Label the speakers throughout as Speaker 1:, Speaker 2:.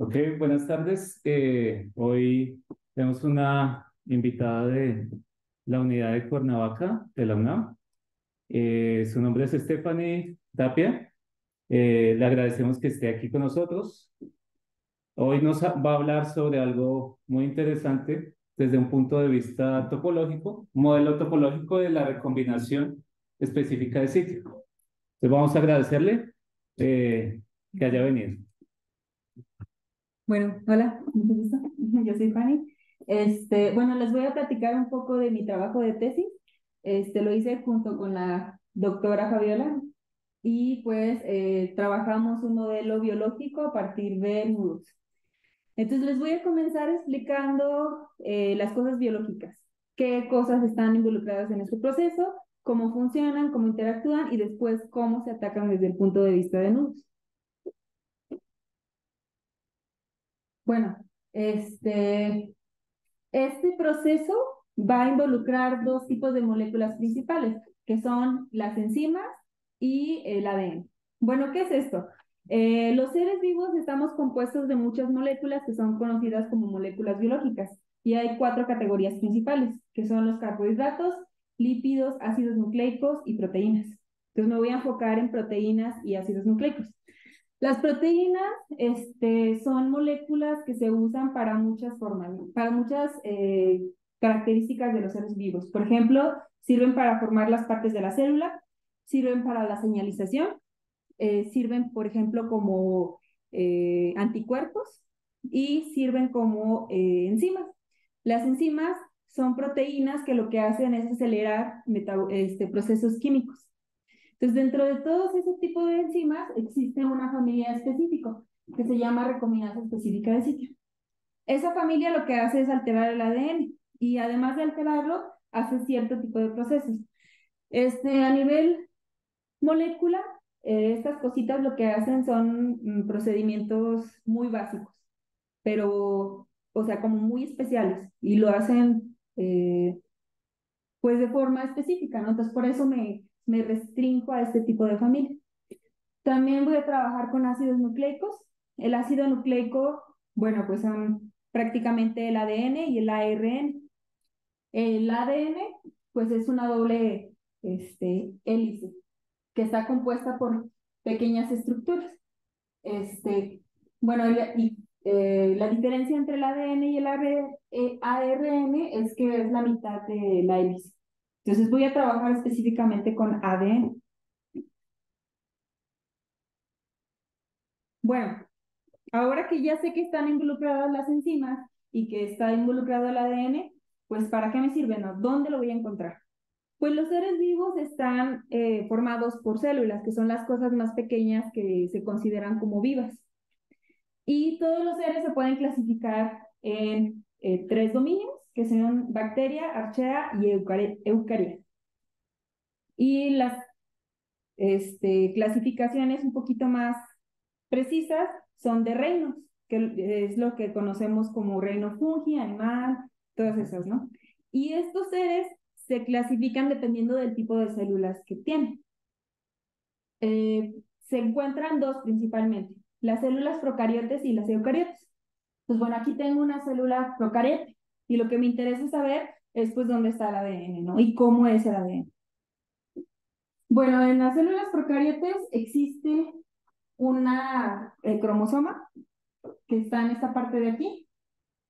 Speaker 1: Ok, buenas tardes. Hoy tenemos una invitada de la unidad de Cuernavaca, de la UNAM. Su nombre es Stephanie Tapia. Le agradecemos que esté aquí con nosotros. Hoy va a hablar sobre algo muy interesante desde un punto de vista topológico, un modelo topológico de la recombinación específica de sitio. Entonces vamos a agradecerle que haya venido.
Speaker 2: Bueno, hola, mucho gusto. Yo soy Fanny. Bueno, les voy a platicar un poco de mi trabajo de tesis. Lo hice junto con la doctora Fabiola y pues trabajamos un modelo biológico a partir de nudos. Entonces les voy a comenzar explicando las cosas biológicas, qué cosas están involucradas en este proceso, cómo funcionan, cómo interactúan y después cómo se atacan desde el punto de vista de nudos. Bueno, este proceso va a involucrar dos tipos de moléculas principales, que son las enzimas y el ADN. Bueno, ¿qué es esto? Los seres vivos estamos compuestos de muchas moléculas que son conocidas como moléculas biológicas, y hay cuatro categorías principales, que son los carbohidratos, lípidos, ácidos nucleicos y proteínas. Entonces me voy a enfocar en proteínas y ácidos nucleicos. Las proteínas son moléculas que se usan para muchas formas, ¿no? Para muchas características de los seres vivos. Por ejemplo, sirven para formar las partes de la célula, sirven para la señalización, sirven, por ejemplo, como anticuerpos y sirven como enzimas. Las enzimas son proteínas que lo que hacen es acelerar procesos químicos. Entonces, dentro de todos ese tipo de enzimas existe una familia específica que se llama recombinasa específica de sitio. Esa familia lo que hace es alterar el ADN y además de alterarlo, hace cierto tipo de procesos. A nivel molécula, estas cositas lo que hacen son procedimientos muy básicos, pero, o sea, como muy especiales y lo hacen pues de forma específica, ¿no? Entonces, por eso me restringo a este tipo de familia. También voy a trabajar con ácidos nucleicos. El ácido nucleico, bueno, pues son prácticamente el ADN y el ARN. El ADN, pues es una doble hélice que está compuesta por pequeñas estructuras. Este, bueno, la diferencia entre el ADN y el ARN es que es la mitad de la hélice. Entonces voy a trabajar específicamente con ADN. Bueno, ahora que ya sé que están involucradas las enzimas y que está involucrado el ADN, pues ¿para qué me sirve? ¿No? ¿Dónde lo voy a encontrar? Pues los seres vivos están formados por células, que son las cosas más pequeñas que se consideran como vivas. Y todos los seres se pueden clasificar en tres dominios, que son bacteria, archaea y eucaria. Y las clasificaciones un poquito más precisas son de reinos, que es lo que conocemos como reino fungi, animal, todas esas, ¿no? Y estos seres se clasifican dependiendo del tipo de células que tienen. Se encuentran dos principalmente, las células procariotes y las eucariotes. Pues bueno, aquí tengo una célula procariote y lo que me interesa saber es pues dónde está el ADN, ¿no? Y cómo es el ADN. Bueno, en las células procariotes existe una cromosoma que está en esta parte de aquí,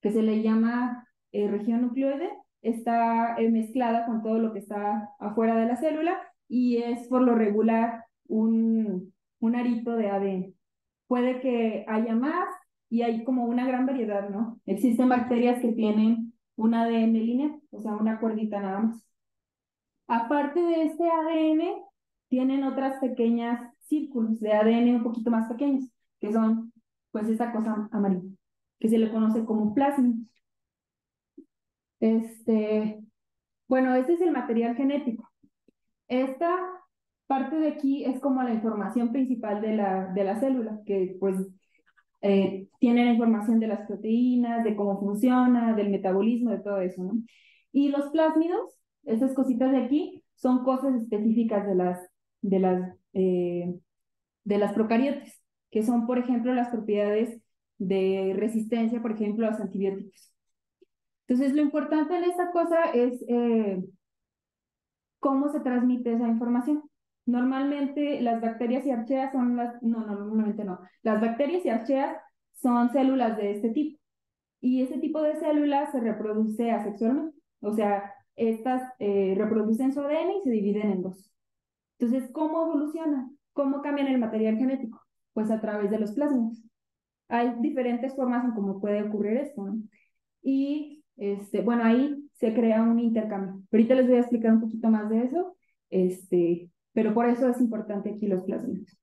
Speaker 2: que se le llama región nucleoide, está mezclada con todo lo que está afuera de la célula y es por lo regular un arito de ADN. Puede que haya más y hay como una gran variedad, ¿no? Existen bacterias que tienen un ADN lineal, o sea, una cuerdita nada más. Aparte de este ADN, tienen otras pequeñas círculos de ADN un poquito más pequeños, que son pues esta cosa amarilla, que se le conoce como plasmidos. Este, bueno, este es el material genético. Esta parte de aquí es como la información principal de la célula, que pues tiene la información de las proteínas, de cómo funciona, del metabolismo, de todo eso, ¿no? Y los plásmidos, estas cositas de aquí, son cosas específicas de las, de las procariotes, que son, por ejemplo, las propiedades de resistencia, por ejemplo, a los antibióticos. Entonces, lo importante en esta cosa es cómo se transmite esa información. Normalmente las bacterias y archeas son normalmente no. Las bacterias y archeas son células de este tipo. Y ese tipo de células se reproduce asexualmente. O sea, estas reproducen su ADN y se dividen en dos. Entonces, ¿cómo evolucionan? ¿Cómo cambian el material genético? Pues a través de los plasmidos. Hay diferentes formas en cómo puede ocurrir esto, ¿no? Y, bueno, ahí se crea un intercambio. Ahorita les voy a explicar un poquito más de eso, pero por eso es importante aquí los plasmidos.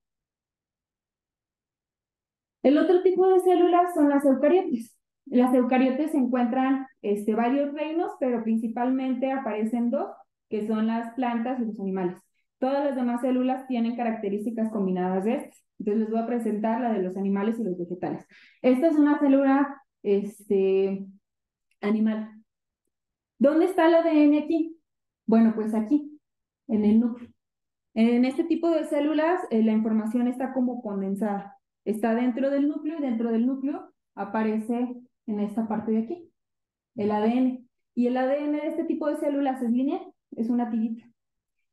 Speaker 2: El otro tipo de células son las eucariotes. Las eucariotes se encuentran varios reinos, pero principalmente aparecen dos, que son las plantas y los animales. Todas las demás células tienen características combinadas de estas. Entonces les voy a presentar la de los animales y los vegetales. Esta es una célula animal. ¿Dónde está el ADN aquí? Bueno, pues aquí, en el núcleo. En este tipo de células, la información está como condensada. Está dentro del núcleo y dentro del núcleo aparece en esta parte de aquí, el ADN. Y el ADN de este tipo de células es lineal, es una tirita.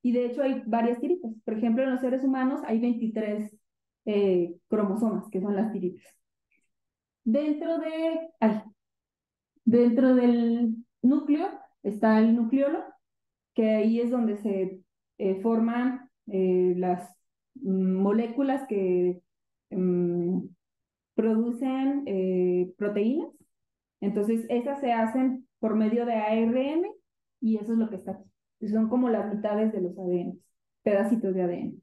Speaker 2: Y de hecho hay varias tiritas. Por ejemplo, en los seres humanos hay 23 cromosomas, que son las tiritas. Dentro del núcleo está el nucleolo, que ahí es donde se forman las moléculas que producen proteínas. Entonces, esas se hacen por medio de ARN y eso es lo que está aquí. Son como las mitades de los ADN, pedacitos de ADN.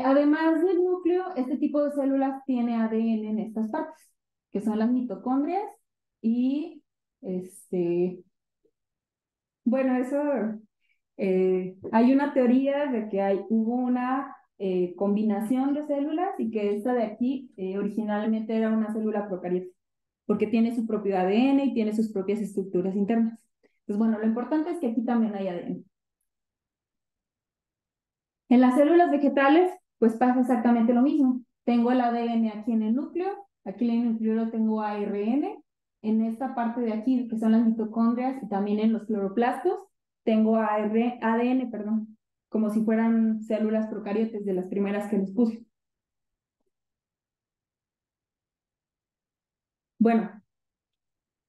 Speaker 2: Además del núcleo, este tipo de células tiene ADN en estas partes, que son las mitocondrias y bueno, eso hay una teoría de que hubo una combinación de células y que esta de aquí originalmente era una célula procariota, porque tiene su propio ADN y tiene sus propias estructuras internas. Entonces, bueno, lo importante es que aquí también hay ADN. En las células vegetales, pues pasa exactamente lo mismo. Tengo el ADN aquí en el núcleo, aquí en el núcleo tengo ARN, en esta parte de aquí, que son las mitocondrias, y también en los cloroplastos, tengo ADN, perdón, como si fueran células procariotes de las primeras que les puse. Bueno,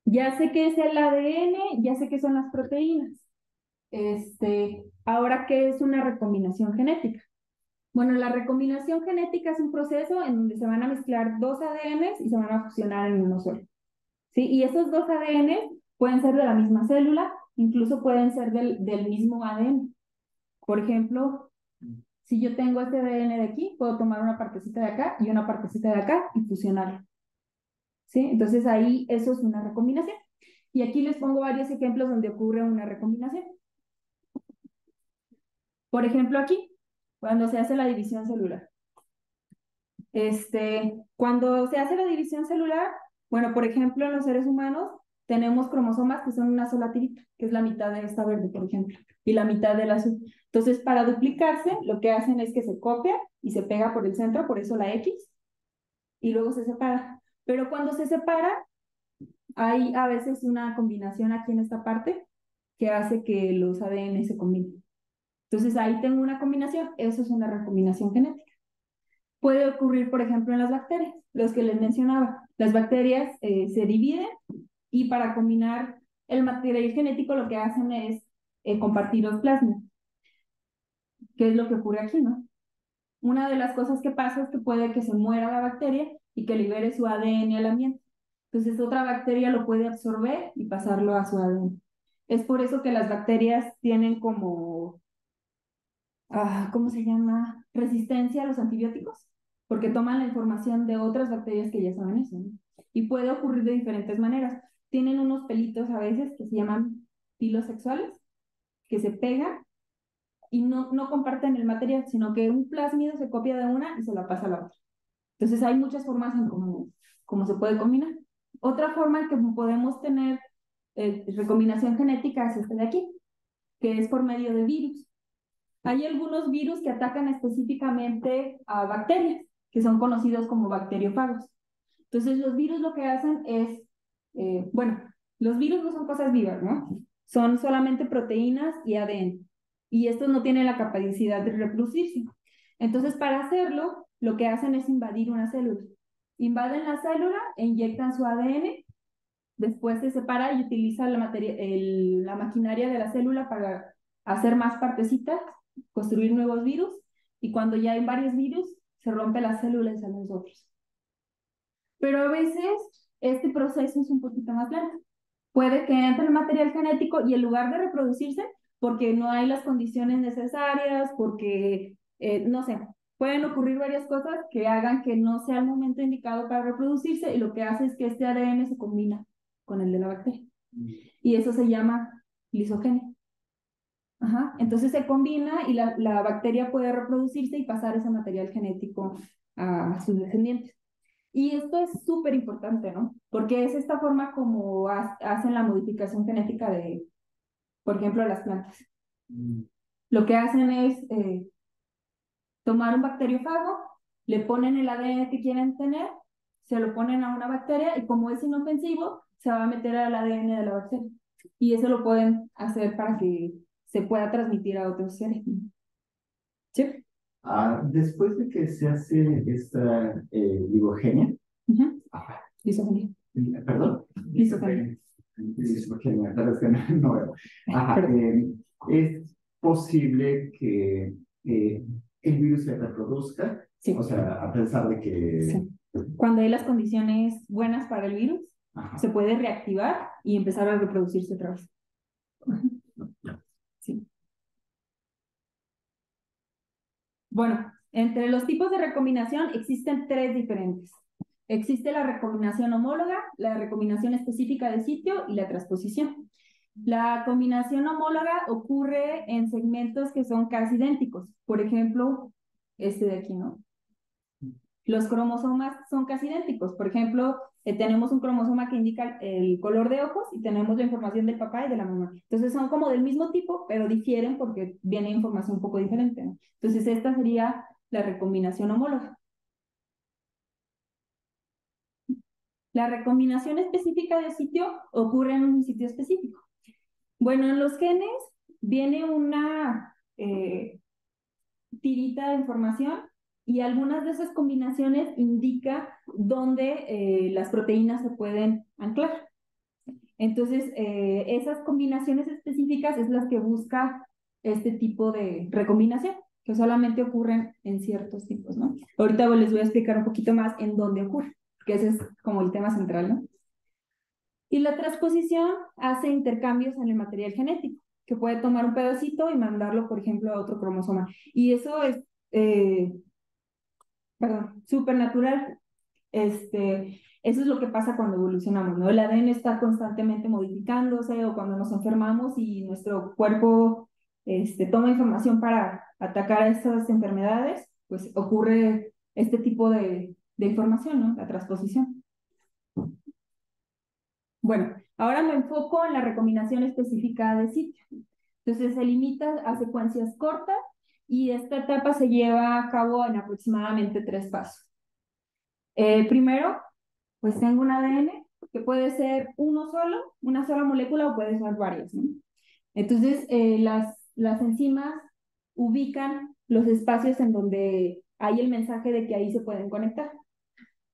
Speaker 2: ya sé qué es el ADN, ya sé qué son las proteínas. Ahora, ¿qué es una recombinación genética? Bueno, la recombinación genética es un proceso en donde se van a mezclar dos ADNs y se van a fusionar en uno solo. ¿Sí? Y esos dos ADNs pueden ser de la misma célula, incluso pueden ser del mismo ADN. Por ejemplo, si yo tengo este ADN de aquí, puedo tomar una partecita de acá y una partecita de acá y fusionarlo. ¿Sí? Entonces ahí eso es una recombinación. Y aquí les pongo varios ejemplos donde ocurre una recombinación. Por ejemplo, aquí, cuando se hace la división celular. Cuando se hace la división celular, bueno, por ejemplo, en los seres humanos tenemos cromosomas que son una sola tirita, que es la mitad de esta verde, por ejemplo, y la mitad del azul. Entonces, para duplicarse, lo que hacen es que se copia y se pega por el centro, por eso la X, y luego se separa. Pero cuando se separa, hay a veces una combinación aquí en esta parte que hace que los ADN se combinen. Entonces, ahí tengo una combinación, eso es una recombinación genética. Puede ocurrir, por ejemplo, en las bacterias, los que les mencionaba. Las bacterias se dividen y para combinar el material genético lo que hacen es compartir los plasmidos, que es lo que ocurre aquí, ¿no? Una de las cosas que pasa es que puede que se muera la bacteria y que libere su ADN al ambiente. Entonces otra bacteria lo puede absorber y pasarlo a su ADN. Es por eso que las bacterias tienen como ¿cómo se llama? Resistencia a los antibióticos, porque toman la información de otras bacterias que ya saben eso, ¿no? Y puede ocurrir de diferentes maneras. Tienen unos pelitos a veces que se llaman pilos sexuales, que se pegan y no comparten el material, sino que un plásmido se copia de una y se la pasa a la otra. Entonces hay muchas formas en cómo se puede combinar. Otra forma en que podemos tener recombinación genética es esta de aquí, que es por medio de virus. Hay algunos virus que atacan específicamente a bacterias, que son conocidos como bacteriófagos. Entonces los virus lo que hacen es, bueno, los virus no son cosas vivas, ¿no? Son solamente proteínas y ADN. Y estos no tienen la capacidad de reproducirse. Entonces, para hacerlo, lo que hacen es invadir una célula. Invaden la célula e inyectan su ADN, después se separa y utiliza la maquinaria de la célula para hacer más partecitas, construir nuevos virus, y cuando ya hay varios virus, se rompe la célula y salen los otros. Pero a veces este proceso es un poquito más lento. Puede que entre el material genético y en lugar de reproducirse, porque no hay las condiciones necesarias, porque, no sé, pueden ocurrir varias cosas que hagan que no sea el momento indicado para reproducirse, y lo que hace es que este ADN se combina con el de la bacteria. Y eso se llama lisogenia. Ajá. Entonces se combina y la bacteria puede reproducirse y pasar ese material genético a sus descendientes. Y esto es súper importante, ¿no? Porque es esta forma como hacen la modificación genética de, por ejemplo, las plantas. Lo que hacen es tomar un bacteriófago, le ponen el ADN que quieren tener, se lo ponen a una bacteria y como es inofensivo, se va a meter al ADN de la bacteria. Y eso lo pueden hacer para que se pueda transmitir a otros seres. ¿Sí?
Speaker 3: Después de que se hace esta ligogenia,
Speaker 2: Lisogenia.
Speaker 3: perdón,
Speaker 2: Lisogenia.
Speaker 3: Lisogenia, tal vez que no veo. ¿Es posible que el virus se reproduzca?
Speaker 2: Sí.
Speaker 3: O sea, a pesar de que...
Speaker 2: Sí. Cuando hay las condiciones buenas para el virus, se puede reactivar y empezar a reproducirse otra vez. Sí. Bueno, entre los tipos de recombinación existen 3 diferentes. Existe la recombinación homóloga, la recombinación específica de sitio y la transposición. La combinación homóloga ocurre en segmentos que son casi idénticos. Por ejemplo, este de aquí, ¿no? Los cromosomas son casi idénticos. Por ejemplo, tenemos un cromosoma que indica el color de ojos y tenemos la información del papá y de la mamá. Entonces son como del mismo tipo, pero difieren porque viene información un poco diferente, ¿no? Entonces esta sería la recombinación homóloga. La recombinación específica de sitio ocurre en un sitio específico. Bueno, en los genes viene una tirita de información y algunas de esas combinaciones indica dónde las proteínas se pueden anclar. Entonces, esas combinaciones específicas es las que busca este tipo de recombinación, que solamente ocurren en ciertos tipos, ¿no? Ahorita les voy a explicar un poquito más en dónde ocurre, que ese es como el tema central, ¿no? Y la transposición hace intercambios en el material genético, que puede tomar un pedacito y mandarlo, por ejemplo, a otro cromosoma. Y eso es, súper natural. Eso es lo que pasa cuando evolucionamos, ¿no? El ADN está constantemente modificándose, o cuando nos enfermamos y nuestro cuerpo toma información para atacar a estas enfermedades, pues ocurre este tipo de información, ¿no? La transposición. Bueno, ahora me enfoco en la recombinación específica de sitio. Entonces se limita a secuencias cortas y esta etapa se lleva a cabo en aproximadamente 3 pasos. Primero, pues tengo un ADN que puede ser uno solo, una sola molécula, o puede ser varias, ¿no? Entonces, las enzimas ubican los espacios en donde hay el mensaje de que ahí se pueden conectar.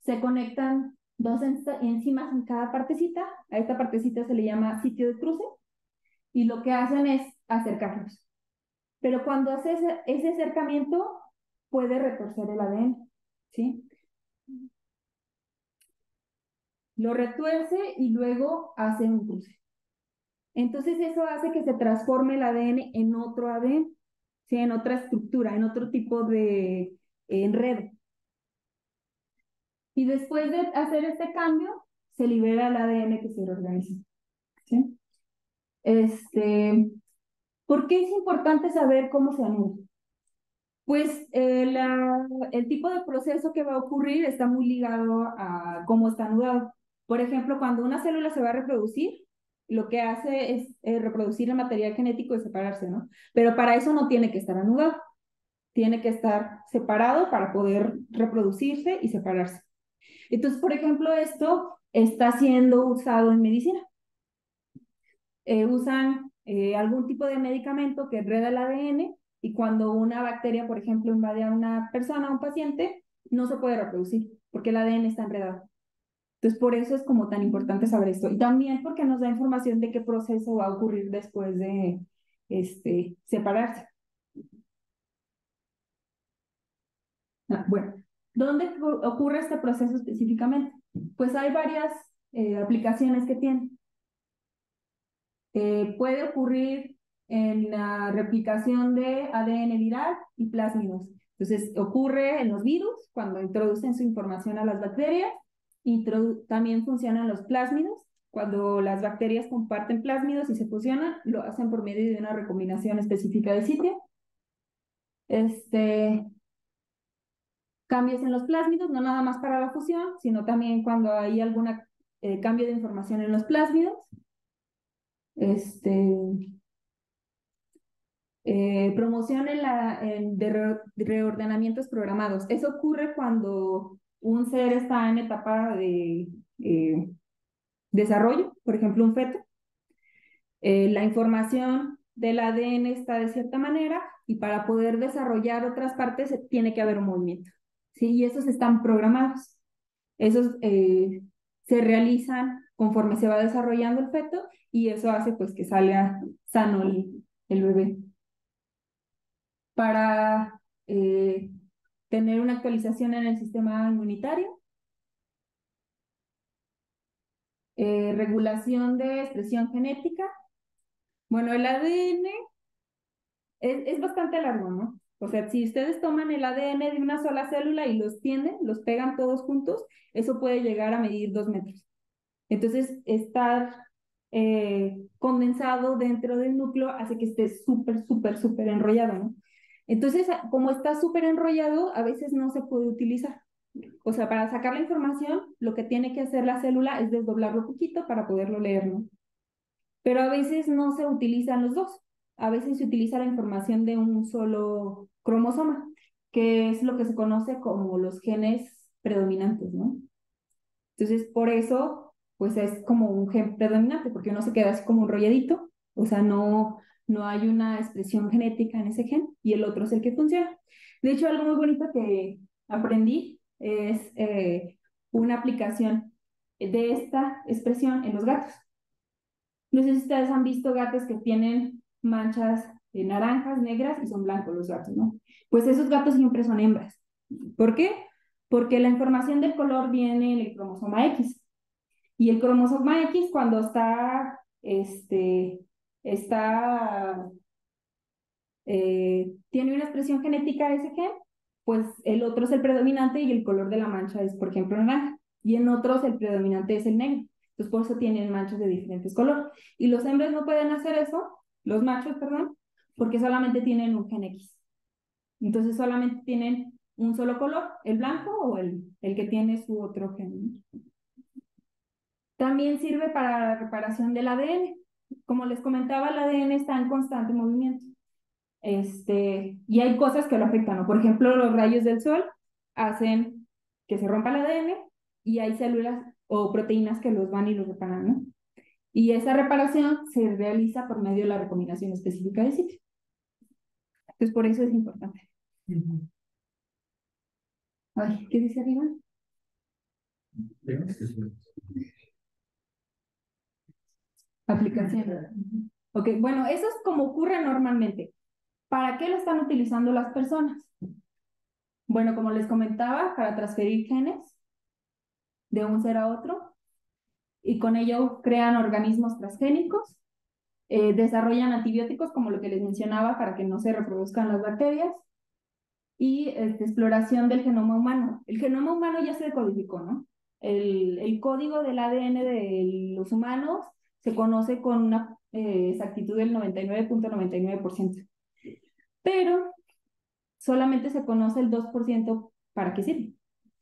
Speaker 2: Se conectan 2 enzimas en cada partecita. A esta partecita se le llama sitio de cruce y lo que hacen es acercarlos. Pero cuando hace ese acercamiento, puede retorcer el ADN, ¿sí? Lo retuerce y luego hace un cruce. Entonces eso hace que se transforme el ADN en otro ADN, ¿sí? En otra estructura, en otro tipo de enredo. Y después de hacer este cambio, se libera el ADN que se reorganiza, ¿sí? ¿Por qué es importante saber cómo se anuda? Pues el tipo de proceso que va a ocurrir está muy ligado a cómo está anudado. Por ejemplo, cuando una célula se va a reproducir, lo que hace es reproducir el material genético y separarse, ¿no? Pero para eso no tiene que estar anudado. Tiene que estar separado para poder reproducirse y separarse. Entonces, por ejemplo, esto está siendo usado en medicina. Usan algún tipo de medicamento que enreda el ADN y cuando una bacteria, por ejemplo, invade a una persona, a un paciente, no se puede reproducir porque el ADN está enredado. Entonces, por eso es como tan importante saber esto. Y también porque nos da información de qué proceso va a ocurrir después de separarse. Bueno, ¿dónde ocurre este proceso específicamente? Pues hay varias aplicaciones que tiene. Puede ocurrir en la replicación de ADN viral y plásmidos. Entonces, ocurre en los virus cuando introducen su información a las bacterias. También funcionan los plásmidos. Cuando las bacterias comparten plásmidos y se fusionan, lo hacen por medio de una recombinación específica de sitio. Cambios en los plásmidos, no nada más para la fusión, sino también cuando hay algún cambio de información en los plásmidos. Promoción de reordenamientos programados. Eso ocurre cuando un ser está en etapa de desarrollo, por ejemplo, un feto. La información del ADN está de cierta manera y para poder desarrollar otras partes tiene que haber un movimiento. ¿Sí? Y esos están programados. Esos se realizan conforme se va desarrollando el feto y eso hace pues que salga sano el bebé. Para tener una actualización en el sistema inmunitario, regulación de expresión genética. Bueno, el ADN es bastante largo, ¿no? O sea, si ustedes toman el ADN de una sola célula y los tienden, los pegan todos juntos, eso puede llegar a medir 2 metros. Entonces, estar condensado dentro del núcleo hace que esté súper enrollado, ¿no? Entonces, como está súper enrollado, a veces no se puede utilizar. O sea, para sacar la información, lo que tiene que hacer la célula es desdoblarlo poquito para poderlo leer, ¿no? Pero a veces no se utilizan los dos. A veces se utiliza la información de un solo cromosoma, que es lo que se conoce como los genes predominantes, ¿no? Entonces, por eso, pues es como un gen predominante, porque uno se queda así como un rolladito, o sea, no hay una expresión genética en ese gen y el otro es el que funciona. De hecho, algo muy bonito que aprendí es una aplicación de esta expresión en los gatos. No sé si ustedes han visto gatos que tienen manchas naranjas, negras y son blancos los gatos, ¿no? Pues esos gatos siempre son hembras. ¿Por qué? Porque la información del color viene en el cromosoma X. Y el cromosoma X cuando tiene una expresión genética de ese gen, pues el otro es el predominante y el color de la mancha es, por ejemplo, naranja. Y en otros el predominante es el negro. Entonces, por eso tienen manchas de diferentes colores. Y los hembras no pueden hacer eso, los machos, perdón, porque solamente tienen un gen X. Entonces, solamente tienen un solo color, el blanco o el que tiene su otro gen. También sirve para la reparación del ADN. Como les comentaba, el ADN está en constante movimiento. Y hay cosas que lo afectan, ¿no? Por ejemplo, los rayos del sol hacen que se rompa el ADN y hay células o proteínas que los van y los reparan, ¿no? Y esa reparación se realiza por medio de la recombinación específica de sitio. Entonces, por eso es importante. Ay, ¿qué dice arriba? Aplicación. Ok, bueno, eso es como ocurre normalmente. ¿Para qué lo están utilizando las personas? Bueno, como les comentaba, para transferir genes de un ser a otro y con ello crean organismos transgénicos, desarrollan antibióticos como lo que les mencionaba para que no se reproduzcan las bacterias y exploración del genoma humano. El genoma humano ya se decodificó, ¿no? El código del ADN de los humanos se conoce con una exactitud del 99.99%. Pero solamente se conoce el 2% para qué sirve,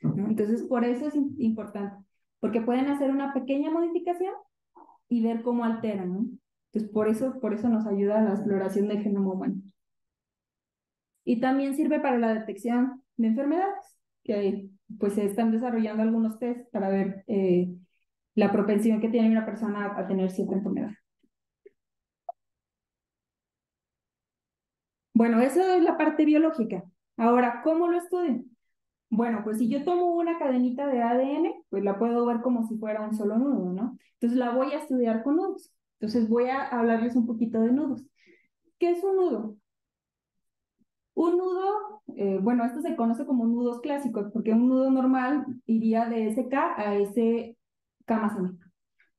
Speaker 2: ¿no? Entonces, por eso es importante, porque pueden hacer una pequeña modificación y ver cómo alteran, ¿no? Entonces, por eso nos ayuda la exploración del genoma humano. Y también sirve para la detección de enfermedades, que pues se están desarrollando algunos tests para ver la propensión que tiene una persona a tener cierta enfermedad. Bueno, eso es la parte biológica. Ahora, ¿cómo lo estudio? Bueno, pues si yo tomo una cadenita de ADN, pues la puedo ver como si fuera un solo nudo, ¿no? Entonces la voy a estudiar con nudos. Entonces voy a hablarles un poquito de nudos. ¿Qué es un nudo? Un nudo, bueno, esto se conoce como nudos clásicos, porque un nudo normal iría de SK a SK más M.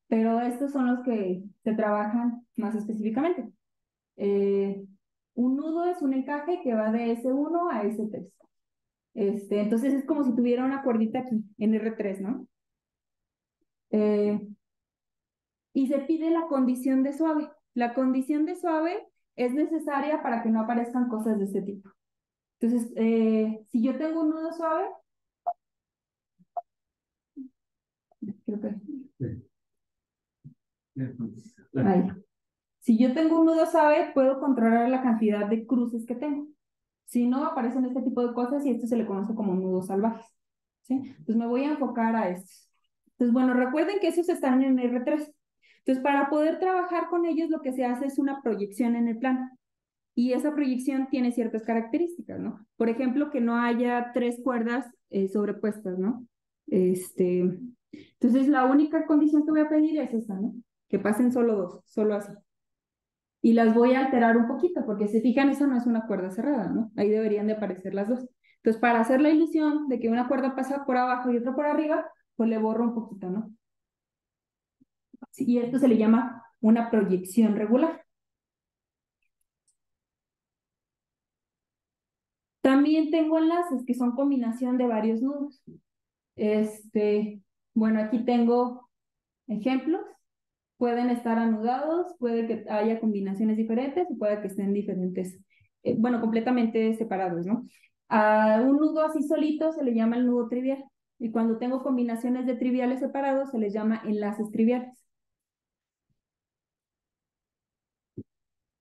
Speaker 2: Pero estos son los que se trabajan más específicamente. Eh, un nudo es un encaje que va de S1 a S3. Entonces es como si tuviera una cuerdita aquí, en R3, ¿no? Y se pide la condición de suave. La condición de suave es necesaria para que no aparezcan cosas de este tipo. Entonces, si yo tengo un nudo suave, creo que ahí. Si yo tengo un nudo suave, puedo controlar la cantidad de cruces que tengo. Si no, aparecen este tipo de cosas y esto se le conoce como nudos salvajes. ¿Sí? Entonces me voy a enfocar a estos. Entonces, bueno, recuerden que esos están en R3. Entonces, para poder trabajar con ellos, lo que se hace es una proyección en el plano. Y esa proyección tiene ciertas características, ¿no? Por ejemplo, que no haya tres cuerdas sobrepuestas, ¿no? Entonces, la única condición que voy a pedir es esta, ¿no? Que pasen solo dos, solo así. Y las voy a alterar un poquito, porque si fijan, esa no es una cuerda cerrada, ¿no? Ahí deberían de aparecer las dos. Entonces, para hacer la ilusión de que una cuerda pasa por abajo y otra por arriba, pues le borro un poquito, ¿no? Sí, y esto se le llama una proyección regular. También tengo enlaces que son combinación de varios nudos. Bueno, aquí tengo ejemplos. Pueden estar anudados, puede que haya combinaciones diferentes y puede que estén diferentes, bueno, completamente separados, ¿no? A un nudo así solito se le llama el nudo trivial. Y cuando tengo combinaciones de triviales separados se les llama enlaces triviales.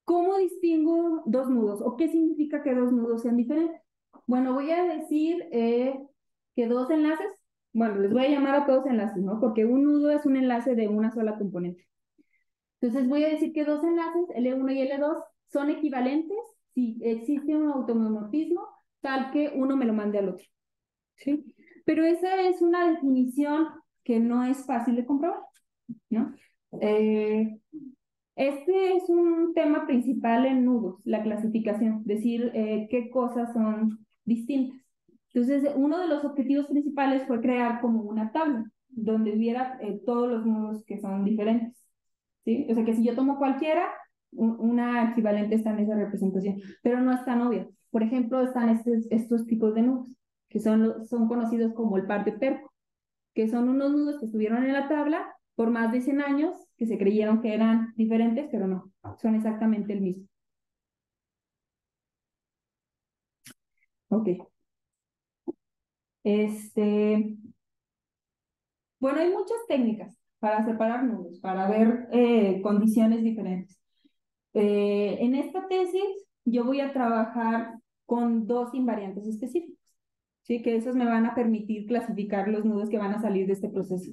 Speaker 2: ¿Cómo distingo dos nudos? ¿O qué significa que dos nudos sean diferentes? Bueno, voy a decir que dos enlaces, bueno, les voy a llamar a todos enlaces, ¿no? Porque un nudo es un enlace de una sola componente. Entonces voy a decir que dos enlaces, L1 y L2, son equivalentes si existe un automorfismo tal que uno me lo mande al otro. ¿Sí? Pero esa es una definición que no es fácil de comprobar, ¿no? Este es un tema principal en nudos, la clasificación, decir qué cosas son distintas. Entonces, uno de los objetivos principales fue crear como una tabla donde hubiera todos los nudos que son diferentes. ¿Sí? O sea, que si yo tomo cualquiera, una equivalente está en esa representación, pero no es tan obvia. Por ejemplo, están estos tipos de nudos, que son conocidos como el par de Perco, que son unos nudos que estuvieron en la tabla por más de 100 años, que se creyeron que eran diferentes, pero no, son exactamente el mismo. Ok. Bueno, hay muchas técnicas para separar nudos, para ver condiciones diferentes. En esta tesis yo voy a trabajar con dos invariantes específicos, ¿sí? Que esos me van a permitir clasificar los nudos que van a salir de este proceso.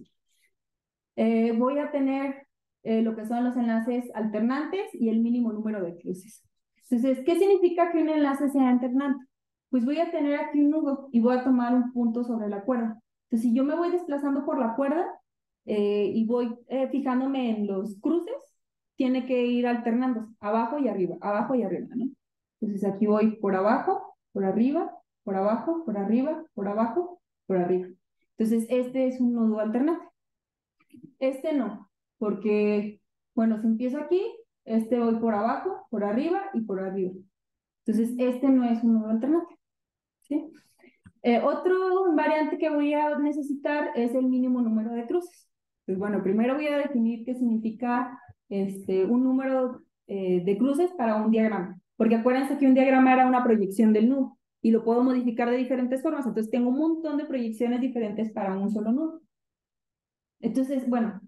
Speaker 2: Voy a tener lo que son los enlaces alternantes y el mínimo número de cruces. Entonces, ¿qué significa que un enlace sea alternante? Pues voy a tener aquí un nudo y voy a tomar un punto sobre la cuerda. Entonces, si yo me voy desplazando por la cuerda y voy fijándome en los cruces, tiene que ir alternando abajo y arriba, ¿no? Entonces, aquí voy por abajo, por arriba, por abajo, por arriba, por abajo, por arriba. Entonces, este es un nudo alternante. Este no, porque, bueno, si empiezo aquí, voy por abajo, por arriba y por arriba. Entonces, este no es un nudo alternante, ¿sí? Otro variante que voy a necesitar es el mínimo número de cruces. Pues bueno, primero voy a definir qué significa un número de cruces para un diagrama. Porque acuérdense que un diagrama era una proyección del nudo y lo puedo modificar de diferentes formas. Entonces tengo un montón de proyecciones diferentes para un solo nudo. Entonces, bueno,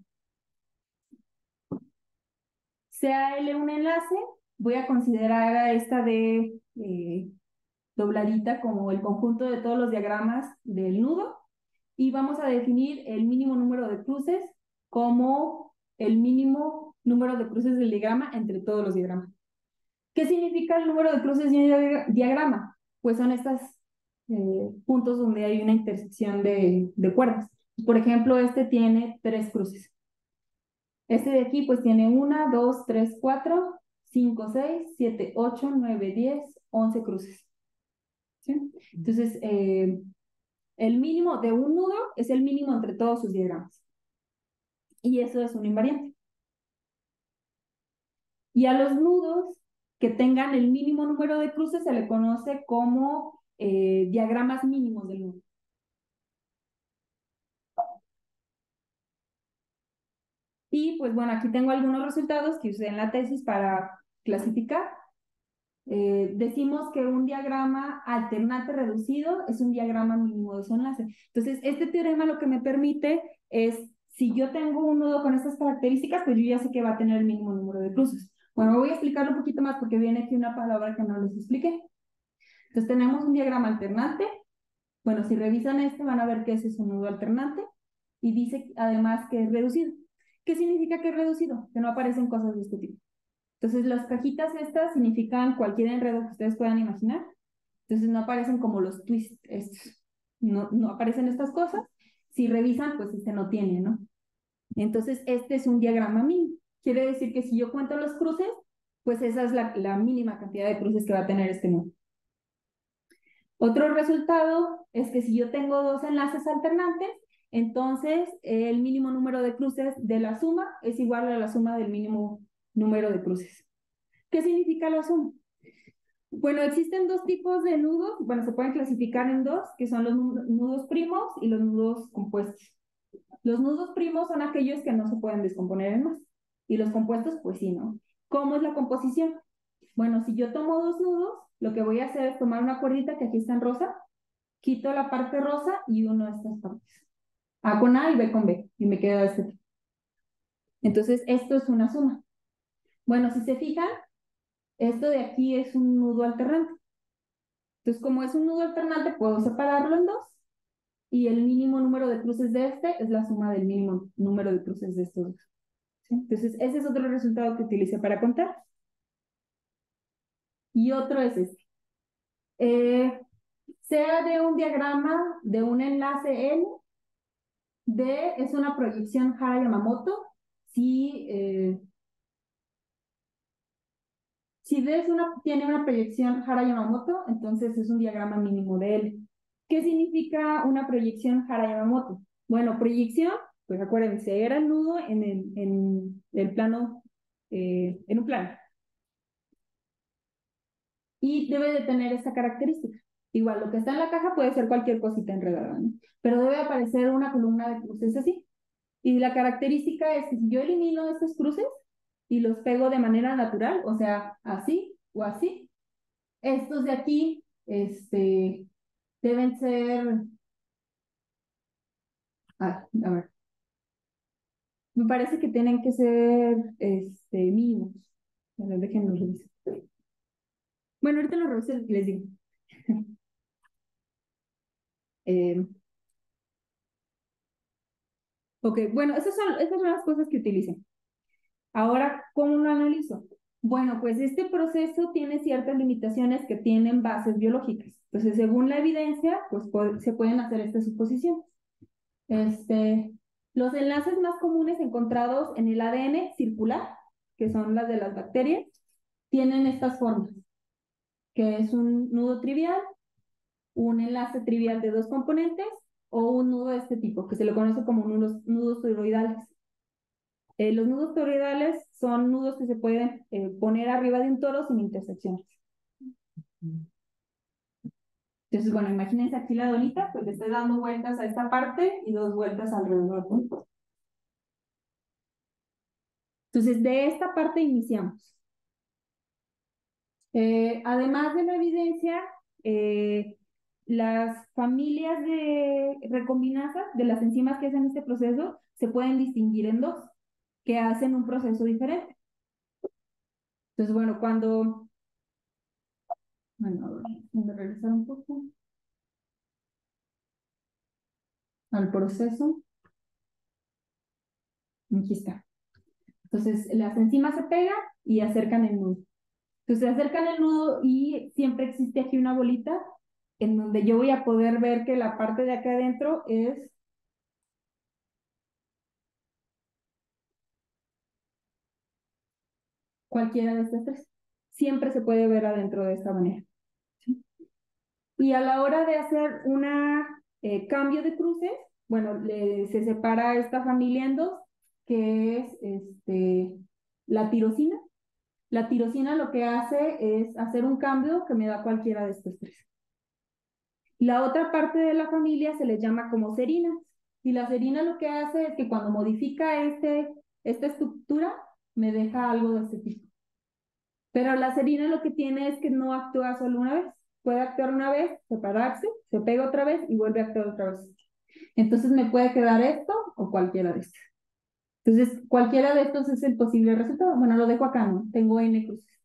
Speaker 2: sea L un enlace, voy a considerar a esta de dobladita como el conjunto de todos los diagramas del nudo, y vamos a definir el mínimo número de cruces como el mínimo número de cruces del diagrama entre todos los diagramas. ¿Qué significa el número de cruces de un diagrama? Pues son estos puntos donde hay una intersección de cuerdas. Por ejemplo, este tiene 3 cruces. Este de aquí pues tiene 1, 2, 3, 4, 5, 6, 7, 8, 9, 10, 11 cruces. ¿Sí? Entonces, el mínimo de un nudo es el mínimo entre todos sus diagramas. Y eso es un invariante. Y a los nudos que tengan el mínimo número de cruces se le conoce como diagramas mínimos del nudo. Y pues bueno, aquí tengo algunos resultados que usé en la tesis para clasificar. Decimos que un diagrama alternante reducido es un diagrama mínimo de su enlace. Entonces, este teorema lo que me permite es, si yo tengo un nudo con estas características, pues yo ya sé que va a tener el mínimo número de cruces. Bueno, voy a explicarlo un poquito más porque viene aquí una palabra que no les expliqué. Entonces, tenemos un diagrama alternante. Bueno, si revisan este, van a ver que ese es un nudo alternante y dice además que es reducido. ¿Qué significa que es reducido? Que no aparecen cosas de este tipo. Entonces, las cajitas estas significan cualquier enredo que ustedes puedan imaginar. Entonces, no aparecen como los twists estos. No aparecen estas cosas. Si revisan, pues este no tiene, ¿no? Entonces, este es un diagrama mínimo. Quiere decir que si yo cuento los cruces, pues esa es la mínima cantidad de cruces que va a tener este nudo. Otro resultado es que si yo tengo 2 enlaces alternantes, entonces el mínimo número de cruces de la suma es igual a la suma del mínimo número de cruces. ¿Qué significa la suma? Bueno, existen 2 tipos de nudos, bueno, se pueden clasificar en 2, que son los nudos primos y los nudos compuestos. Los nudos primos son aquellos que no se pueden descomponer en más, y los compuestos, pues sí, ¿no? ¿Cómo es la composición? Bueno, si yo tomo 2 nudos, lo que voy a hacer es tomar una cuerdita que aquí está en rosa, quito la parte rosa y uno de estas partes. A con A y B con B, y me queda este tipo. Entonces, esto es una suma. Bueno, si se fijan, esto de aquí es un nudo alternante. Entonces, como es un nudo alternante, puedo separarlo en 2 y el mínimo número de cruces de este es la suma del mínimo número de cruces de estos dos. ¿Sí? Entonces, ese es otro resultado que utilicé para contar. Y otro es este. Sea de un diagrama de un enlace N, D es una proyección Hara-Yamamoto. Si D tiene una proyección Hara-Yamamoto, entonces es un diagrama mínimo de L. ¿Qué significa una proyección Hara-Yamamoto? Bueno, proyección, pues acuérdense, era el nudo en el plano, en un plano. Y debe de tener esta característica. Igual, lo que está en la caja puede ser cualquier cosita enredada, ¿no? Pero debe aparecer una columna de cruces así. Y la característica es que si yo elimino estos cruces y los pego de manera natural, o sea, así o así, estos de aquí, deben ser, a ver, me parece que tienen que ser, mínimos. A ver, déjenme revisar. Bueno, ahorita los reviso y les digo. Eh, ok, bueno, esas son las cosas que utilicé. Ahora, ¿cómo lo analizo? Bueno, pues este proceso tiene ciertas limitaciones que tienen bases biológicas. Entonces, según la evidencia, pues se pueden hacer estas suposiciones. Los enlaces más comunes encontrados en el ADN circular, que son las de las bacterias, tienen estas formas, que es un nudo trivial, un enlace trivial de 2 componentes o un nudo de este tipo, que se le conoce como nudos toroidales. Los nudos toroidales son nudos que se pueden poner arriba de un toro sin intersecciones. Entonces, bueno, imagínense aquí la donita, pues le estoy dando vueltas a esta parte y 2 vueltas alrededor. Entonces, de esta parte iniciamos. Además de la evidencia, las familias de recombinasas, de las enzimas que hacen este proceso, se pueden distinguir en 2, que hacen un proceso diferente. Entonces, bueno, cuando Bueno, a ver, voy a regresar un poco al proceso. Aquí está. Entonces, las enzimas se pegan y acercan el nudo. Entonces, acercan el nudo y siempre existe aquí una bolita en donde yo voy a poder ver que la parte de acá adentro es cualquiera de estas tres. Siempre se puede ver adentro de esta manera. ¿Sí? Y a la hora de hacer un cambio de cruces, bueno, se separa esta familia en dos, que es la tirosina. La tirosina lo que hace es hacer un cambio que me da cualquiera de estos tres. La otra parte de la familia se les llama como serinas. Y la serina lo que hace es que cuando modifica esta estructura, me deja algo de este tipo. Pero la serina lo que tiene es que no actúa solo una vez. Puede actuar una vez, separarse, se pega otra vez y vuelve a actuar otra vez. Entonces me puede quedar esto o cualquiera de estos. Entonces, cualquiera de estos es el posible resultado. Bueno, lo dejo acá, ¿no? Tengo n cruces.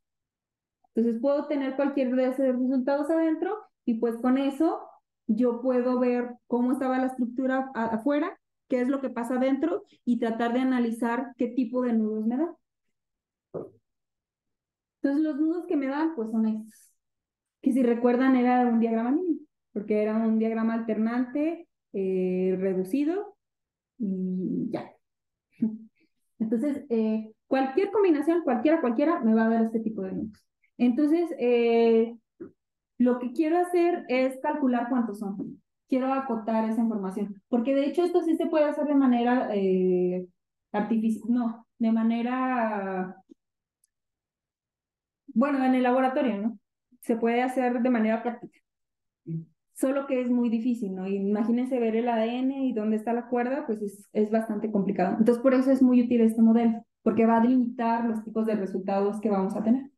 Speaker 2: Entonces puedo tener cualquier de esos resultados adentro y pues con eso yo puedo ver cómo estaba la estructura afuera, qué es lo que pasa adentro y tratar de analizar qué tipo de nudos me da. Entonces los nudos que me dan pues son estos, que si recuerdan era un diagrama mínimo, porque era un diagrama alternante, reducido y ya. Entonces, cualquier combinación, cualquiera, me va a dar este tipo de nudos. Entonces, lo que quiero hacer es calcular cuántos son. Quiero acotar esa información, porque de hecho esto sí se puede hacer de manera artificial, no, de manera, bueno, en el laboratorio, ¿no? Se puede hacer de manera práctica. Solo que es muy difícil, ¿no? Imagínense ver el ADN y dónde está la cuerda, pues es bastante complicado. Entonces, por eso es muy útil este modelo, porque va a delimitar los tipos de resultados que vamos a tener.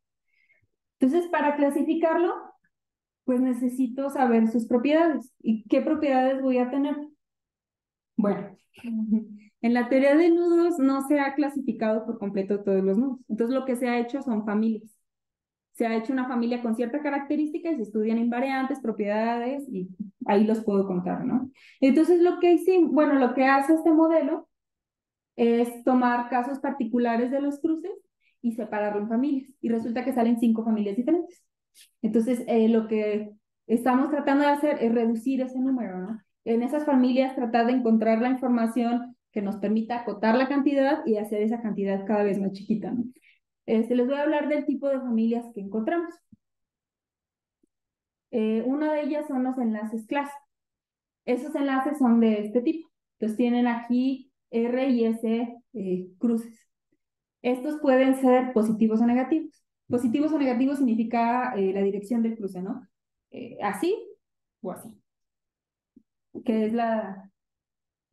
Speaker 2: Entonces, para clasificarlo, pues necesito saber sus propiedades. ¿Y qué propiedades voy a tener? Bueno, en la teoría de nudos no se ha clasificado por completo todos los nudos. Entonces, lo que se ha hecho son familias. Se ha hecho una familia con cierta característica y se estudian invariantes, propiedades, y ahí los puedo contar, ¿no? Entonces, lo que hace este modelo es tomar casos particulares de los cruces y separarlo en familias. Y resulta que salen 5 familias diferentes. Entonces, lo que estamos tratando de hacer es reducir ese número, ¿no? En esas familias tratar de encontrar la información que nos permita acotar la cantidad y hacer esa cantidad cada vez más chiquita, ¿no? Les voy a hablar del tipo de familias que encontramos. Una de ellas son los enlaces clase. Esos enlaces son de este tipo. Entonces tienen aquí R y S cruces. Estos pueden ser positivos o negativos. Positivos o negativos significa la dirección del cruce, ¿no? Así o así, que es la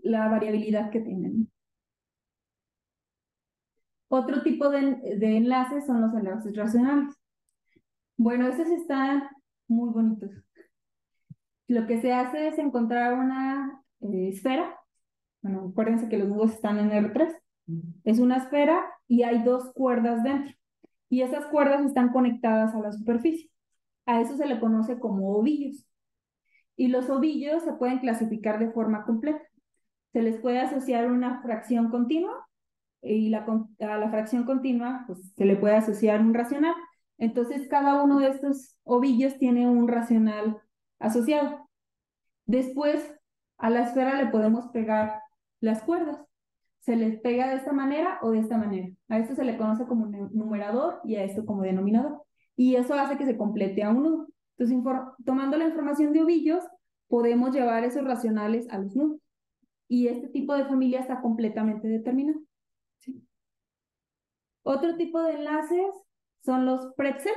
Speaker 2: variabilidad que tienen. Otro tipo de enlaces son los enlaces racionales. Bueno, estos están muy bonitos. Lo que se hace es encontrar una esfera. Bueno, acuérdense que los nudos están en R3. Es una esfera y hay 2 cuerdas dentro. Y esas cuerdas están conectadas a la superficie. A eso se le conoce como ovillos. Y los ovillos se pueden clasificar de forma completa. Se les puede asociar una fracción continua y a la fracción continua pues, se le puede asociar un racional. Entonces, cada uno de estos ovillos tiene un racional asociado. Después, a la esfera le podemos pegar las cuerdas. Se les pega de esta manera o de esta manera. A esto se le conoce como numerador y a esto como denominador. Y eso hace que se complete a un nudo. Entonces, tomando la información de ovillos, podemos llevar esos racionales a los nudos. Y este tipo de familia está completamente determinado. ¿Sí? Otro tipo de enlaces son los pretzel.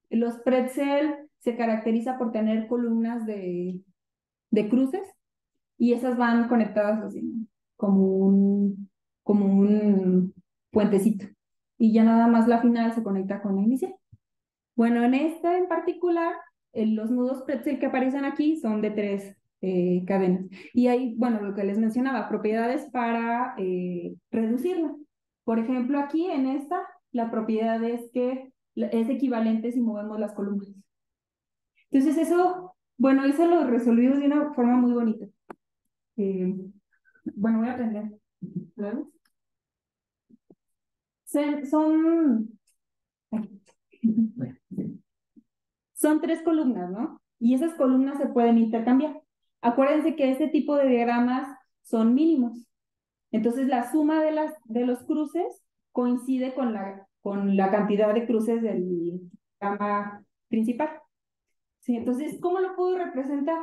Speaker 2: Los pretzel se caracteriza por tener columnas de cruces y esas van conectadas así, ¿no? como un puentecito. Y ya nada más la final se conecta con la inicial. Bueno, en esta en particular, los nudos pretzel que aparecen aquí son de 3 cadenas. Y hay, bueno, lo que les mencionaba, propiedades para reducirla. Por ejemplo, aquí en esta, la propiedad es que es equivalente si movemos las columnas. Entonces eso, bueno, eso lo resolvimos de una forma muy bonita. Bueno, voy a aprender. ¿Sabes? Son, son 3 columnas, ¿no? Y esas columnas se pueden intercambiar. Acuérdense que este tipo de diagramas son mínimos. Entonces la suma de los cruces coincide con la cantidad de cruces del diagrama principal. ¿Sí? Entonces, ¿cómo lo puedo representar?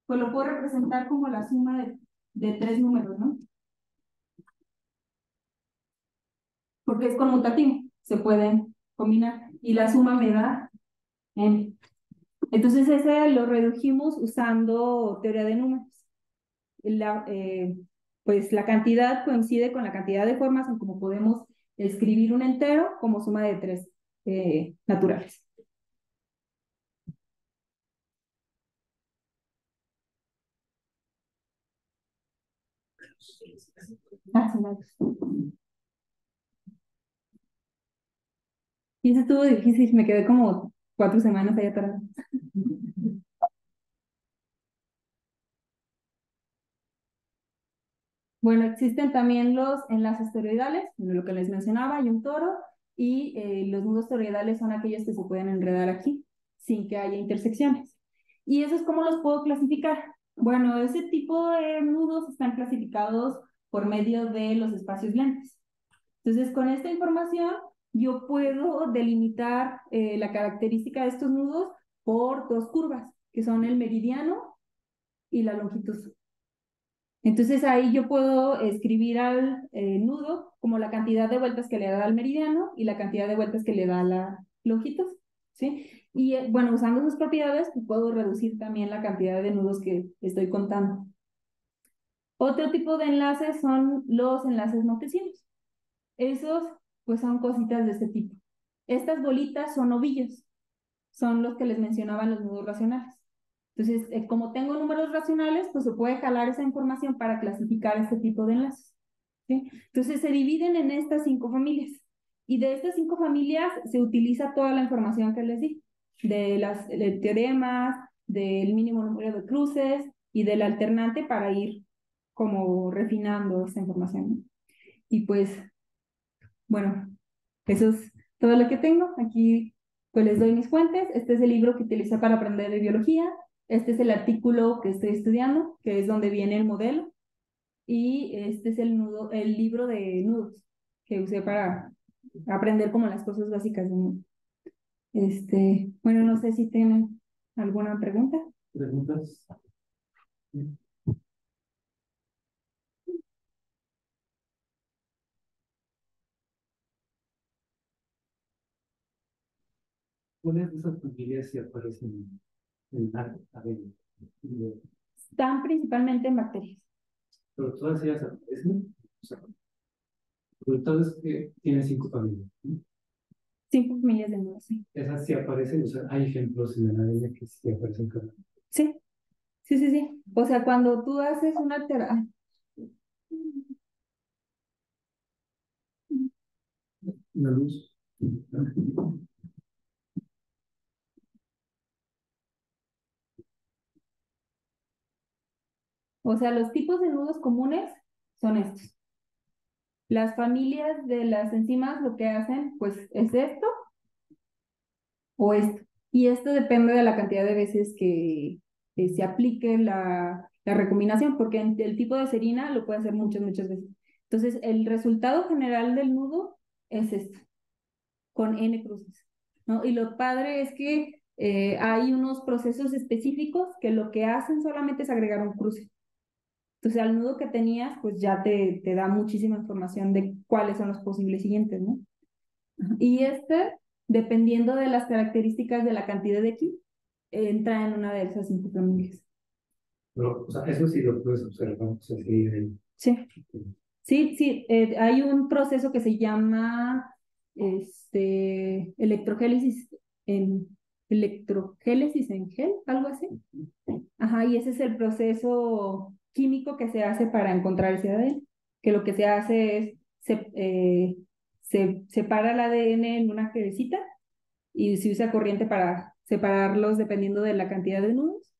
Speaker 2: Pues lo puedo representar como la suma de 3 números, ¿no? Porque es conmutativo, se pueden combinar. Y la suma me da n. Entonces, ese lo redujimos usando teoría de números. Pues la cantidad coincide con la cantidad de formas en cómo podemos escribir un entero como suma de 3 naturales. Ah, sí, vale. Y eso estuvo difícil, me quedé como 4 semanas ahí atrás. Bueno, existen también los enlaces toroidales, lo que les mencionaba, hay un toro, y los nudos toroidales son aquellos que se pueden enredar aquí, sin que haya intersecciones. ¿Y eso es cómo los puedo clasificar? Bueno, ese tipo de nudos están clasificados por medio de los espacios lentes. Entonces, con esta información, yo puedo delimitar la característica de estos nudos por 2 curvas, que son el meridiano y la longitud. Entonces ahí yo puedo escribir al nudo como la cantidad de vueltas que le da al meridiano y la cantidad de vueltas que le da a la longitud, ¿sí? Y bueno, usando sus propiedades, puedo reducir también la cantidad de nudos que estoy contando. Otro tipo de enlaces son los enlaces montesinos. Esos, pues, son cositas de este tipo. Estas bolitas son ovillos, son los que les mencionaban los nudos racionales. Entonces, como tengo números racionales, pues se puede jalar esa información para clasificar este tipo de enlaces, ¿sí? Entonces, se dividen en estas 5 familias. Y de estas 5 familias se utiliza toda la información que les di, de teoremas, del mínimo número de cruces y del alternante para ir como refinando esta información, ¿no? Y pues, bueno, eso es todo lo que tengo. Aquí pues les doy mis fuentes. Este es el libro que utilicé para aprender de biología. Este es el artículo que estoy estudiando, que es donde viene el modelo. Y este es el libro de nudos que usé para aprender como las cosas básicas de nudo. Bueno, no sé si tienen alguna pregunta.
Speaker 3: ¿Preguntas? ¿Cuáles de esas familias se aparecen en la ADN?
Speaker 2: Están principalmente en bacterias.
Speaker 3: Pero todas ellas aparecen. O sea, el resultado es que tiene 5 familias, ¿no?
Speaker 2: 5 familias de nudos, sí.
Speaker 3: Esas sí aparecen, o sea, hay ejemplos en el ADN que sí aparecen cada.
Speaker 2: Sí, sí, sí, sí. O sea, cuando tú haces una terapia.
Speaker 3: Una luz.
Speaker 2: O sea, los tipos de nudos comunes son estos. Las familias de las enzimas lo que hacen, pues, es esto o esto. Y esto depende de la cantidad de veces que se aplique la recombinación, porque el tipo de serina lo puede hacer muchas, muchas veces. Entonces, el resultado general del nudo es esto, con N cruces, ¿no? Y lo padre es que hay unos procesos específicos que lo que hacen solamente es agregar un cruce. Entonces, al nudo que tenías, pues ya te da muchísima información de cuáles son los posibles siguientes, ¿no? Y dependiendo de las características de la cantidad de aquí, entra en una de esas 5 familias.
Speaker 3: Pero, o sea, eso sí lo puedes observar, o sea, sí,
Speaker 2: Sí, sí, sí. Hay un proceso que se llama electrogélisis en electrogélisis en gel, algo así. Ajá, y ese es el proceso químico que se hace para encontrar ese ADN, que lo que se hace es se separa el ADN en una jerecita y se usa corriente para separarlos dependiendo de la cantidad de nudos,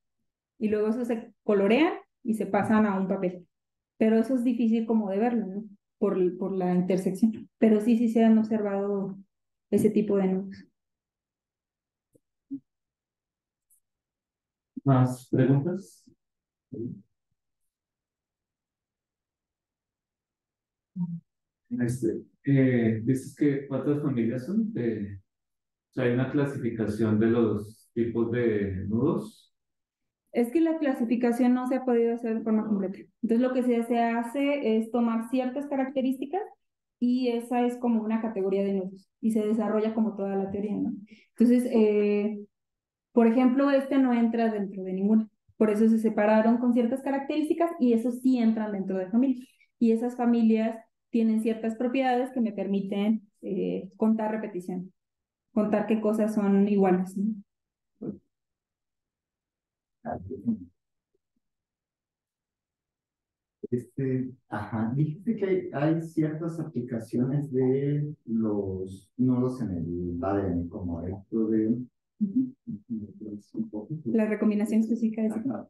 Speaker 2: y luego eso se colorean y se pasan a un papel. Pero eso es difícil como de verlo, ¿no? Por la intersección. Pero sí, sí se han observado ese tipo de nudos.
Speaker 1: ¿Más preguntas? Dices que ¿cuántas familias son? O sea, hay una clasificación de los tipos de nudos.
Speaker 2: Es que la clasificación no se ha podido hacer de forma completa. Entonces lo que se hace es tomar ciertas características y esa es como una categoría de nudos y se desarrolla como toda la teoría, ¿no? Entonces, por ejemplo, este no entra dentro de ninguna. Por eso se separaron con ciertas características y esos sí entran dentro de familias. Y esas familias tienen ciertas propiedades que me permiten contar repetición, contar qué cosas son iguales, ¿no?
Speaker 4: Ajá, dijiste que hay ciertas aplicaciones de los nodos en el ADN, como esto de... un poco.
Speaker 2: La recombinación específica de ese.
Speaker 4: Ajá.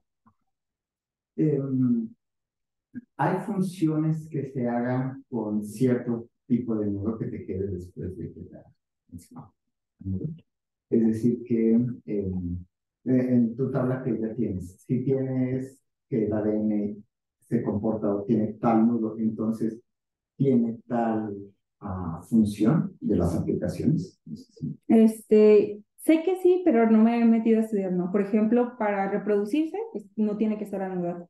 Speaker 4: Hay funciones que se hagan con cierto tipo de nudo que te quede después de que la encima. Es decir, que en tu tabla que ya tienes, si tienes que el ADN se comporta o tiene tal nudo, entonces tiene tal función de las aplicaciones.
Speaker 2: Sé que sí, pero no me he metido a estudiar, ¿no? Por ejemplo, para reproducirse, pues no tiene que estar anudado.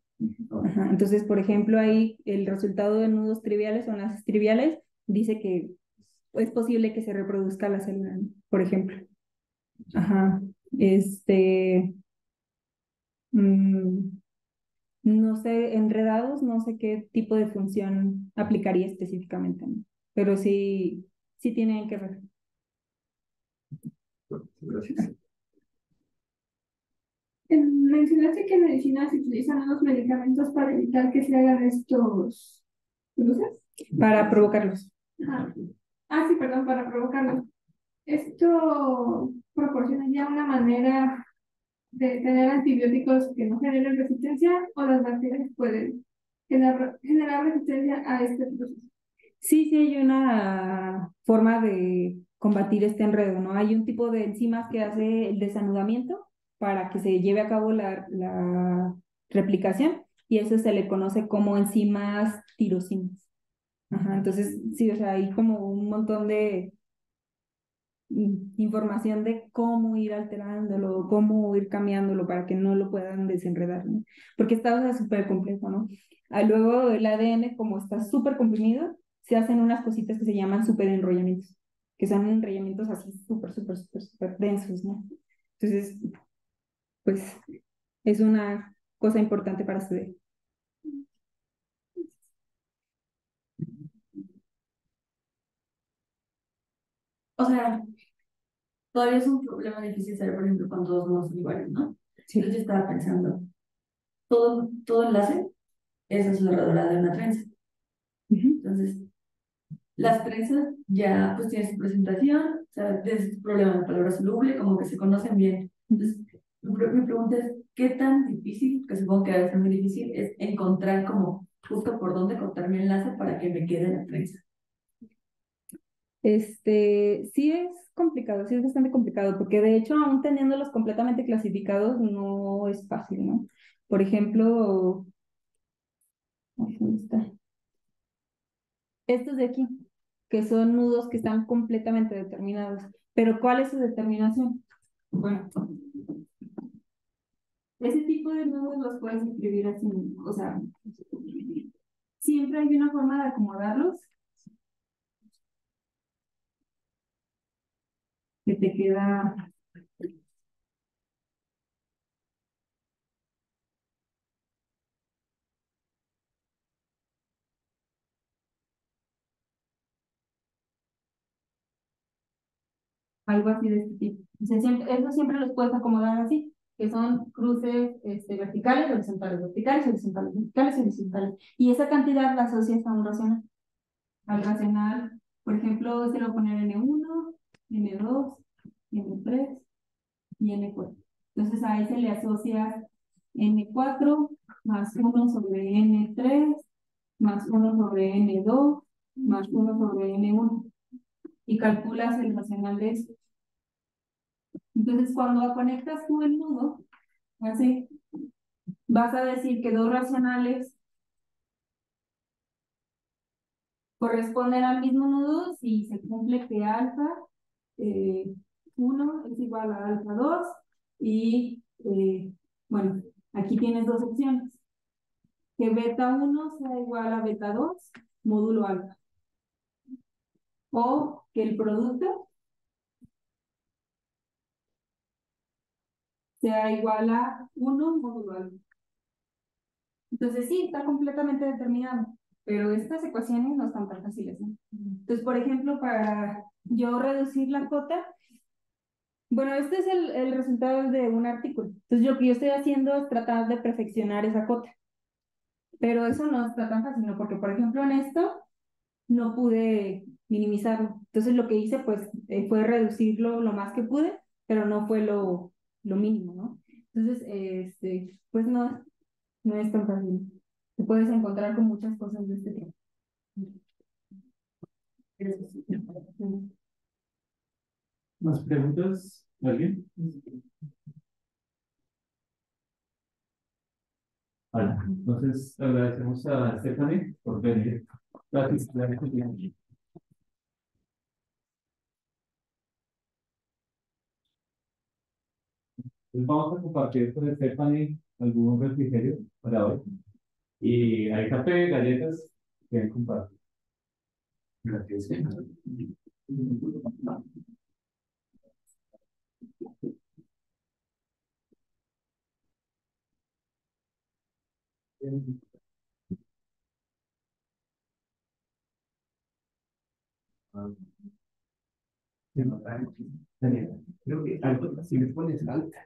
Speaker 2: Ajá. Entonces, por ejemplo, ahí el resultado de nudos triviales o enlaces triviales dice que es posible que se reproduzca la célula, ¿no? Por ejemplo. Ajá. Mm, no sé, enredados, no sé qué tipo de función aplicaría específicamente, ¿no? Pero sí, sí tienen que ver.
Speaker 4: Gracias.
Speaker 5: Mencionaste que en medicina se utilizan unos medicamentos para evitar que se hagan estos cruces.
Speaker 2: Para provocarlos.
Speaker 5: Ajá. Ah, sí, perdón, para provocarlos. ¿Esto proporcionaría una manera de tener antibióticos que no generen resistencia o las bacterias pueden generar resistencia a este proceso?
Speaker 2: Sí, sí hay una forma de combatir este enredo, ¿no? Hay un tipo de enzimas que hace el desanudamiento para que se lleve a cabo la replicación y eso se le conoce como enzimas tirosinas. Ajá, entonces, sí, o sea, hay como un montón de información de cómo ir alterándolo, cómo ir cambiándolo para que no lo puedan desenredar, ¿no? Porque está, o sea, súper complejo, ¿no? Luego el ADN, como está súper comprimido, se hacen unas cositas que se llaman superenrollamientos, que son enrollamientos así súper, súper, súper, súper densos, ¿no? Entonces, pues, es una cosa importante para estudiar.
Speaker 6: O sea, todavía es un problema difícil saber, por ejemplo, cuando dos nodos son iguales, ¿no?
Speaker 2: Sí.
Speaker 6: Entonces yo estaba pensando, todo enlace es alrededor de una trenza. Entonces, las trenzas ya pues tienen su presentación, o sea, tienes tu problema de palabra soluble, como que se conocen bien. Entonces, mi pregunta es, ¿qué tan difícil, que supongo que debe ser muy difícil, es encontrar como justo por dónde cortar mi enlace para que me quede la trenza?
Speaker 2: Sí es complicado, sí es bastante complicado, porque de hecho, aún teniéndolos completamente clasificados, no es fácil, ¿no? Por ejemplo, ay, ¿dónde está? Estos de aquí, que son nudos que están completamente determinados. Pero ¿cuál es su determinación? Bueno, ese tipo de nudos los puedes escribir así, o sea, siempre hay una forma de acomodarlos que te queda. Algo así de este tipo. O sea, eso siempre los puedes acomodar así, que son cruces verticales, horizontales, verticales, horizontales, verticales, horizontales. Y esa cantidad la asocias a un racional. Al racional, por ejemplo, se lo voy a poner N1, N2, N3, y N4. Entonces a ese le asocias N4 más 1 sobre N3 más 1 sobre N2 más 1 sobre N1 y calculas el racional de eso. Entonces cuando conectas tú el nudo, así, vas a decir que dos racionales corresponden al mismo nudo si se cumple que alfa 1 es igual a alfa 2 y bueno, aquí tienes dos opciones. Que beta 1 sea igual a beta 2 módulo alfa. O que el producto sea igual a 1 módulo alfa. Entonces sí, está completamente determinado, pero estas ecuaciones no están tan fáciles, ¿no? Entonces, por ejemplo, para yo reducir la cota, bueno, este es el resultado de un artículo. Entonces, lo que yo estoy haciendo es tratar de perfeccionar esa cota. Pero eso no está tan fácil, ¿no? Porque, por ejemplo, en esto no pude minimizarlo. Entonces, lo que hice, pues, fue reducirlo lo más que pude, pero no fue lo mínimo, ¿no? Entonces, pues no es tan fácil. Te puedes encontrar con muchas cosas de este tipo.
Speaker 1: ¿Más preguntas? ¿Alguien? Vale, entonces agradecemos a Stephanie por venir. Gracias. Entonces vamos a compartir con Stephanie algún refrigerio para hoy. Y hay café, galletas que compartir. Gracias. Creo que algo, si me pones alta.